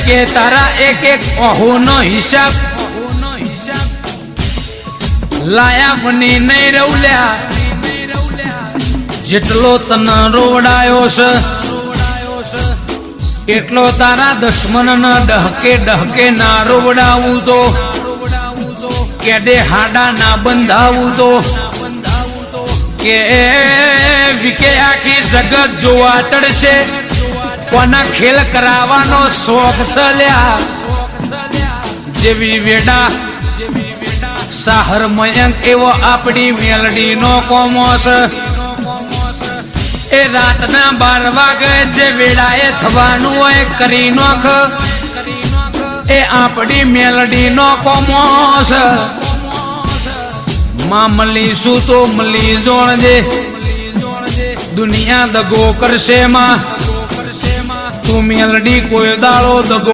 કે તારા એક એક અહોનો હિસાબ લાયા બની નહીં રવલ્યા જેટલો તને રોવડાયો છે એટલો તારા દુશ્મન ડહકે ડહકે ના રોવડાવું તો કેડે હાડા ના બંધાવું તો કે વિકે આખી જગત જોવા ચડશે કોના ખેલ કરાવવાનો શોખ સલ્યા જેવી વેડા સાહર મયંક એવો આપણી મેલડી નો કોમોસ એ રાતના 12 વાગે જે વેળાએ થવાનું હોય કરી નોખ એ આપણી મેલડી નો કોમોસ માં મળીશું તો મળી જોણજે દુનિયા દગો કરશે માં તું મેલડી કોઈ દાડો દગો